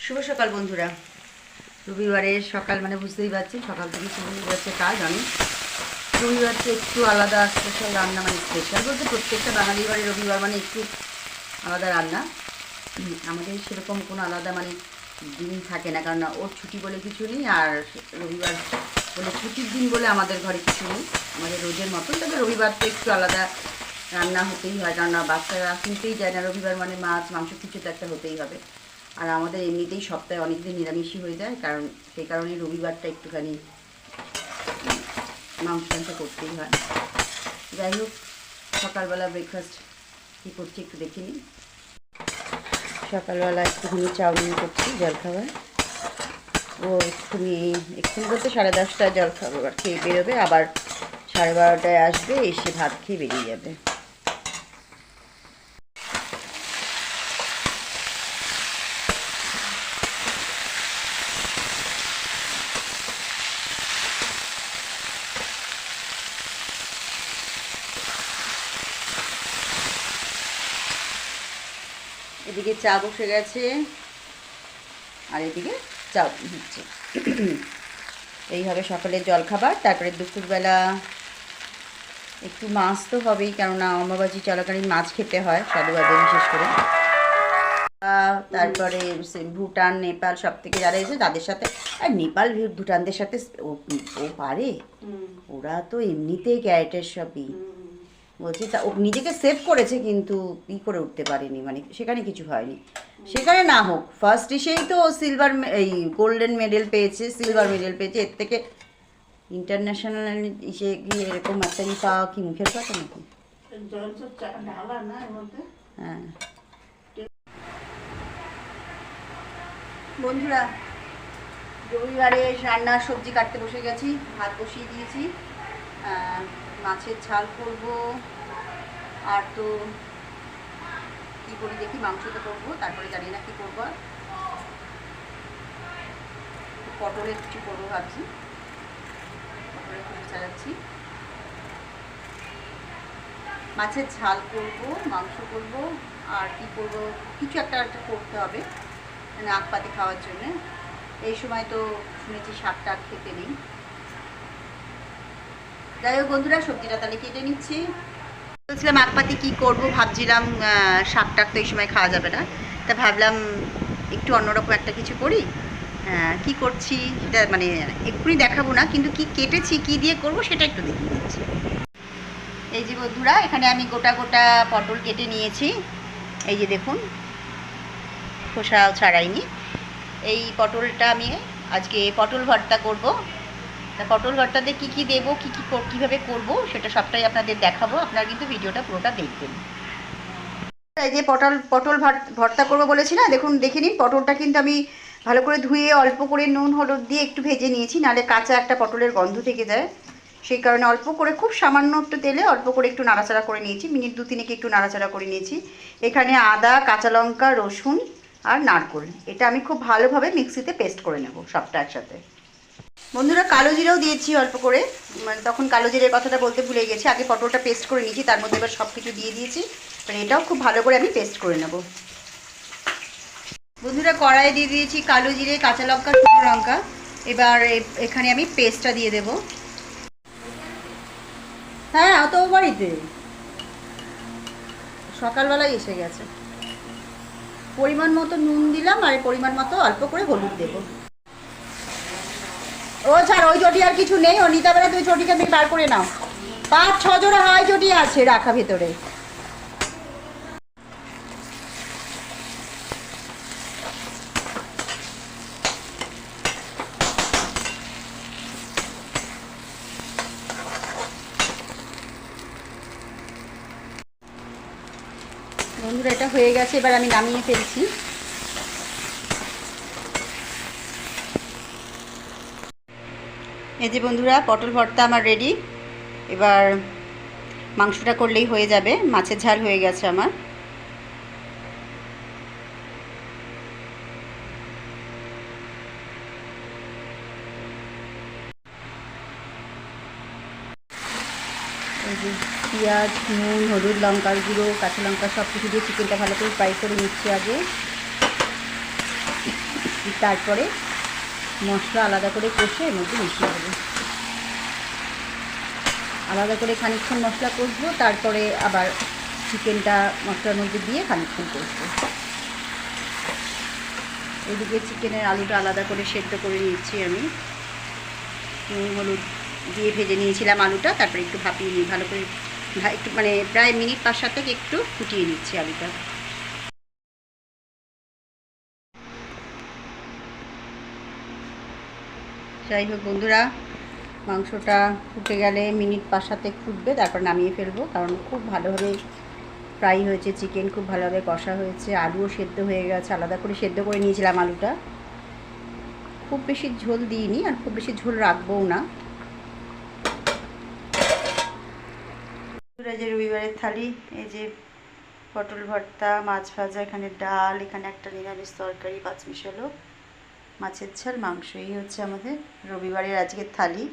শুভ সকাল বন্ধুরা। রবিবারের সকাল মানে বুঝতেই পারছি, সকাল থেকে শুরু হয়ে যাচ্ছে কাজ। আমি রবিবারটা একটু আলাদা স্পেশাল রান্না, মানে স্পেশাল বলতে প্রত্যেকটা বাঙালি বাড়ি রবিবার মানে একটু আলাদা রান্না। আমাদের সেরকম কোনো আলাদা মানে দিন থাকে না, কারণ ওর ছুটি বলে কিছু নেই, আর রবিবার বলে ছুটির দিন বলে আমাদের ঘরে কিছু নেই, আমাদের রোজের মতন। তবে রবিবারটা একটু আলাদা রান্না হতেই হয়, কারণ বাচ্চারা কিনতেই যায় না, রবিবার মানে মাছ মাংস কিছু তো একটা হতেই হবে। আর আমাদের এমনিতেই সপ্তাহে অনেক দিন নিরামিষই হয়ে যায়, কারণ সেই কারণে রবিবারটা একটুখানি মাংস টাংস করতেই হয়। যাই হোক, সকালবেলা ব্রেকফাস্ট কী করছি একটু দেখে নিই। সকালবেলা একটুখানি চাউমিন করছি জলখাবার। ও এক্ষুনি বলতে 10:30টায় জলখাবার খেয়ে বেরোবে, আবার 12:30টায় আসবে, এসে ভাত খেয়ে বেরিয়ে যাবে। এদিকে চা বসে গেছে, আর এদিকে চাউমিন হচ্ছে। এই হবে সকালের জলখাবার। তারপরে দুপুরবেলা একটু মাছ তো হবেই, কেননা অমাবাসী চলাকালীন মাছ খেতে হয় সাধুবাদে, বিশেষ করে। তারপরে ভুটান নেপাল সব থেকে যারা এসে তাদের সাথে, আর নেপাল ভুটানদের সাথে ও পারে, ওরা তো এমনিতেই ক্যারেটের সবই। বলছি তা ও নিজেকে সেভ করেছে, কিন্তু ই করে উঠতে পারেনি, মানে সেখানে কিছু হয়নি। সেখানে না হোক, ফার্স্ট এসেই তো সিলভার এই গোল্ডেন মেডেল পেয়েছে, সিলভার মেডেল পেয়েছে। এর থেকে ইন্টারন্যাশনাল ইসে গিয়ে এরকম একটা ই পাওয়া কি মুখের কথা নাকি? হ্যাঁ বন্ধুরা, রবিবারে রান্নার সবজি কাটতে বসে গেছি, ভাত বসিয়ে দিয়েছি, মাছের ঝাল করবো, আর তো কী করি দেখি, মাংস তো করবো, তারপরে জানি না কী করবো, পটলের কিছু করবো ভাবছি, পটলের কিছু সাজাচ্ছি, মাছের ঝাল করবো, মাংস করবো, আর কি করবো কিছু একটা করতে হবে, মানে আখ পাতে খাওয়ার জন্যে। এই সময় তো শুনেছি শাক টাক খেতে নেই। যাই হোক বন্ধুরা, সবজিটা তাহলে কেটে নিচ্ছি। বলছিলাম আখ পাতে কী করবো, ভাবছিলাম শাক টাক তো এই সময় খাওয়া যাবে না, তা ভাবলাম একটু অন্যরকম একটা কিছু করি। কি করছি সেটা মানে এক্ষুনি দেখাবো না, কিন্তু কি কেটেছি, কি দিয়ে করব সেটা একটু দেখিয়ে দিচ্ছি। এই যে বন্ধুরা, এখানে আমি গোটা গোটা পটল কেটে নিয়েছি, এই যে দেখুন, খোসাও ছাড়াইনি। এই পটলটা আমি আজকে পটল ভর্তা করব। তা পটল ভর্তাতে কী কী দেবো, কীভাবে করব সেটা সবটাই আপনাদের দেখাবো। আপনারা কিন্তু ভিডিওটা পুরোটা দেখবেন। এই যে পটল ভর্তা করবো বলেছি না, দেখুন দেখে নিন। পটলটা কিন্তু আমি ভালো করে ধুয়ে অল্প করে নুন হলুদ দিয়ে একটু ভেজে নিয়েছি, নাহলে কাঁচা একটা পটলের গন্ধ থেকে যায়। সেই কারণে অল্প করে, খুব সামান্য একটু তেলে অল্প করে একটু নাড়াচাড়া করে নিয়েছি, মিনিট 2-3 একটু নাড়াচাড়া করে নিয়েছি। এখানে আদা, কাঁচা লঙ্কা, রসুন আর নারকেল, এটা আমি খুব ভালোভাবে মিক্সিতে পেস্ট করে নেব সবটা একসাথে। বন্ধুরা, কালো জিরাও দিয়েছি অল্প করে, মানে তখন কালো জিরের কথাটা বলতে ভুলে গেছি। আগে পটলটা পেস্ট করে নিয়েছি, তার মধ্যে এবার সব কিছু দিয়ে দিয়েছি, মানে এটাও খুব ভালো করে আমি পেস্ট করে নেব। বন্ধুরা, কড়াইয়ে দিয়ে দিয়েছি কালো জিরে, কাঁচা লঙ্কা, শুকনো লঙ্কা। এবার এখানে আমি পেস্টটা দিয়ে দেব। হ্যাঁ, অত বাড়িতে সকালবেলায় এসে গেছে। পরিমাণ মতো নুন দিলাম, আর পরিমাণ মতো অল্প করে হলুদ দেবো। ও ছাড়, ওই চটি আর কিছু নেই, ও নিতে পারে, তুই চটিকে তুমি বার করে নাও। 5-6 জোড়া হাওয়াই চটি আছে রাখা ভেতরে। বন্ধুরা, এটা হয়ে গেছে, এবার আমি নামিয়ে ফেলছি। এই যে বন্ধুরা, পটল ভর্তা আমার রেডি। এবার মাংসটা করলেই হয়ে যাবে। মাছের ঝাল হয়ে গেছে আমার। এই যে পেঁয়াজ, নুন, হলুদ, লঙ্কার গুঁড়ো, কাঁচা লঙ্কা সব কিছু দিয়ে চিকেনটা ভালো করে ফ্রাই করে নিচ্ছি আগে। তারপরে মশলা আলাদা করে কষে এর মধ্যে মিশিয়ে দেবো। আলাদা করে খানিকক্ষণ মশলা কষবো, তারপরে আবার চিকেনটা মশলার মধ্যে দিয়ে খানিকক্ষণ কষবো। এদিকে চিকেনের আলুটা আলাদা করে সেদ্ধ করে নিয়েছি আমি, নুন হলুদ দিয়ে ভেজে নিয়েছিলাম আলুটা, তারপরে একটু ভাপিয়ে নিই ভালো করে, একটু মানে প্রায় মিনিট 5-7 থেকে একটু ফুটিয়ে নিচ্ছি আলুটা। যাই হোক বন্ধুরা, মাংসটা ফুটে গেলে মিনিট 5-7 ফুটবে, তারপর নামিয়ে ফেলবো, কারণ খুব ভালোভাবে ফ্রাই হয়েছে চিকেন, খুব ভালোভাবে কষা হয়েছে, আলুও সেদ্ধ হয়ে গেছে, আলাদা করে সেদ্ধ করে নিয়েছিলাম আলুটা। খুব বেশি ঝোল দিইনি আর খুব বেশি ঝোল রাখবও না। যে রবিবারের থালি, এই যে পটল ভর্তা, মাছ ভাজা, এখানে ডাল, এখানে একটা নিরামিষ তরকারি, 5 মিশালো মাছের ঝাল, মাংস, এই হচ্ছে আমাদের রবিবারের আজকের থালি।